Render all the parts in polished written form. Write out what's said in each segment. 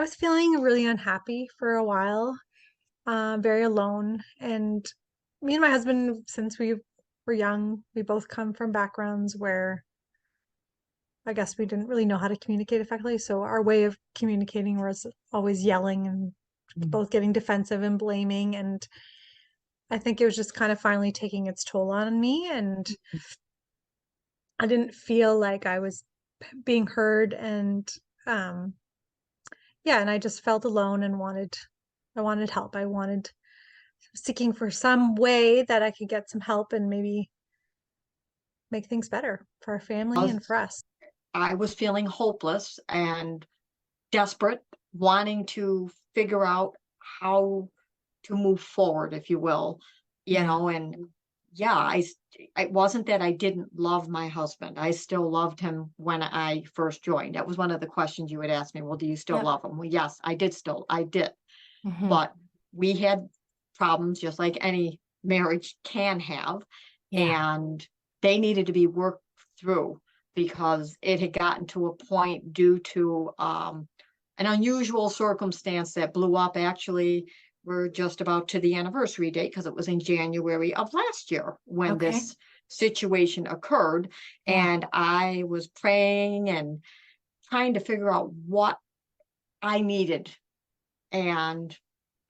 I was feeling really unhappy for a while, very alone. And me and my husband, since we were young, we both come from backgrounds where I guess we didn't really know how to communicate effectively. So our way of communicating was always yelling and Mm. both getting defensive and blaming. And I think it was just kind of finally taking its toll on me. And I didn't feel like I was being heard. And um, yeah, and I just felt alone and I wanted help. I wanted seeking for some way that I could get some help and maybe make things better for our family was and for us. I was feeling hopeless and desperate, wanting to figure out how to move forward, if you will, Yeah. and yeah, it wasn't that I didn't love my husband. I still loved him when I first joined. That was one of the questions you had asked me. Well, do you still Yep. love him? Well, yes, I did. Hmm. But we had problems just like any marriage can have, Yeah. and they needed to be worked through because it had gotten to a point due to an unusual circumstance that blew up. Actually, we're just about to the anniversary date because it was in January of last year when Okay. this situation occurred. Yeah. And I was praying and trying to figure out what I needed. And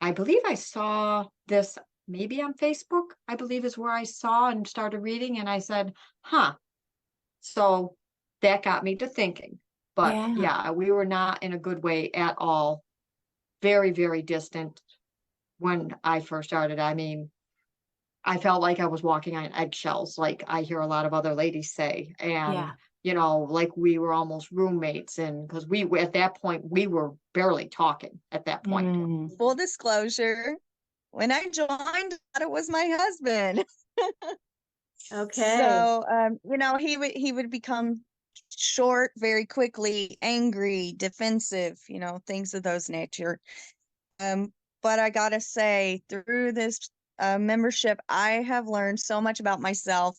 I believe I saw this maybe on Facebook, I believe is where I saw and started reading, and I said, huh. So that got me to thinking. But Yeah. yeah, we were not in a good way at all. Very, very distant when I first started. I mean, I felt like I was walking on eggshells, like I hear a lot of other ladies say. And, Yeah. like we were almost roommates. And because at that point, we were barely talking at that point. Mm. Full disclosure, when I joined, I thought it was my husband. Okay. So, he would become short very quickly, angry, defensive, things of those nature. Um, but I gotta say, through this membership, I have learned so much about myself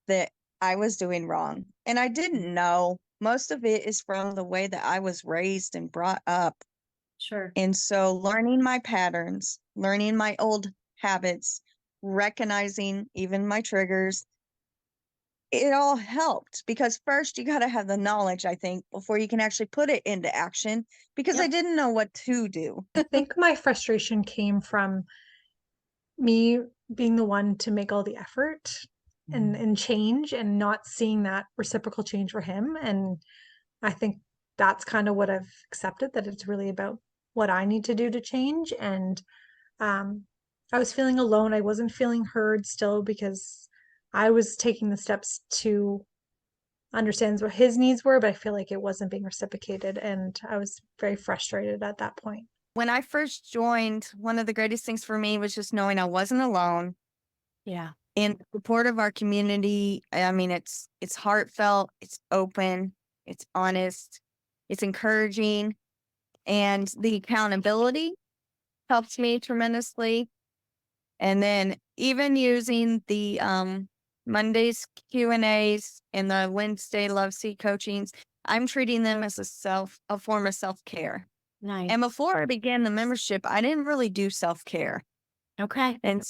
that I was doing wrong, and I didn't know. Most of it is from the way that I was raised and brought up. Sure. And so learning my patterns, learning my old habits, recognizing even my triggers, it all helped because first you got to have the knowledge, I think, before you can actually put it into action because I Yep. didn't know what to do. I think my frustration came from me being the one to make all the effort and change and not seeing that reciprocal change for him. And I think that's kind of what I've accepted, that it's really about what I need to do to change. And um, I was feeling alone. I wasn't feeling heard still because I was taking the steps to understand what his needs were, but I feel like it wasn't being reciprocated. And I was very frustrated at that point. When I first joined, one of the greatest things for me was just knowing I wasn't alone Yeah. in the support of our community. I mean, it's heartfelt, it's open, it's honest, it's encouraging, and the accountability helps me tremendously. And then even using the Mondays Q&As and the Wednesday Love Seat coachings, I'm treating them as a form of self-care. Nice. And before I began the membership, I didn't really do self-care. Okay. And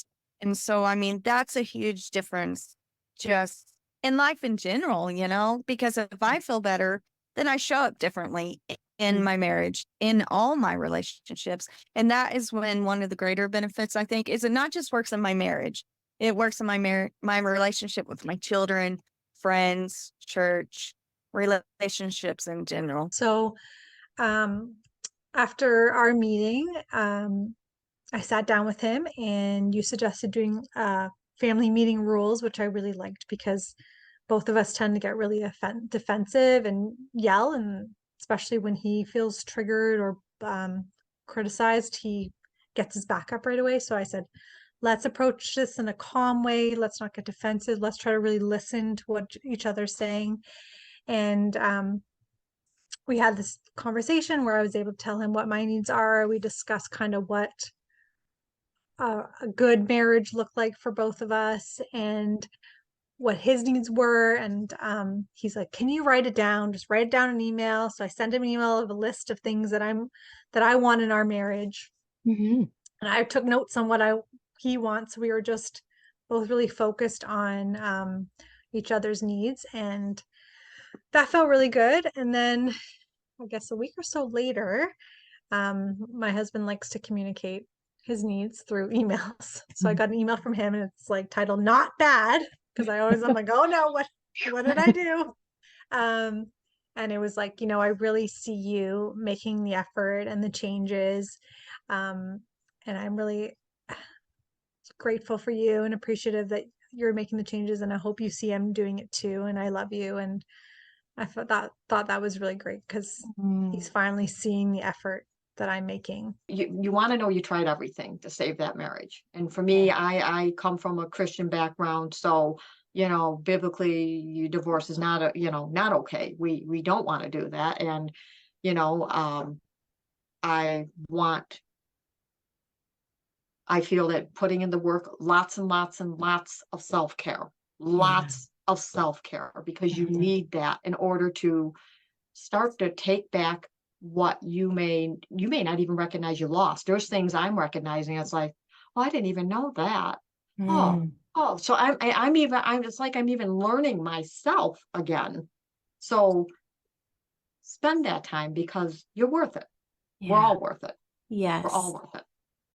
so I mean, that's a huge difference just in life in general, because if I feel better, then I show up differently in Mm. my marriage, in all my relationships. And that is when one of the greater benefits, I think, is it not just works in my marriage, it works in my relationship with my children, friends, church, relationships in general. So um, after our meeting, I sat down with him and you suggested doing family meeting rules, which I really liked because both of us tend to get really defensive and yell, and especially when he feels triggered or criticized, he gets his back up right away. So I said, let's approach this in a calm way. Let's not get defensive. Let's try to really listen to what each other's saying. And we had this conversation where I was able to tell him what my needs are. We discussed kind of what a good marriage looked like for both of us. And what his needs were. And he's like, can you write it down? Just write it down in an email. So I sent him an email of a list of things that I want in our marriage. Mm-hmm. And I took notes on what he wants. We were just both really focused on each other's needs, and that felt really good. And then I guess a week or so later, my husband likes to communicate his needs through emails. So I got an email from him, and it's like titled "Not Bad," because I'm like, oh no, what did I do? And it was like, I really see you making the effort and the changes. And I'm really grateful for you and appreciative that you're making the changes, and I hope you see I'm doing it too, and I love you. And I thought that was really great because he's finally seeing the effort that I'm making. You want to know you tried everything to save that marriage. And for me, I come from a Christian background, so biblically, divorce is not not okay. We don't want to do that. And I feel that putting in the work, lots and lots and lots of self-care, lots of self-care, because you need that in order to start to take back what you may not even recognize you lost. There's things I'm recognizing. It's like, oh, I didn't even know that. Oh, so it's like I'm even learning myself again. So spend that time because you're worth it. We're all worth it. Yes. We're all worth it.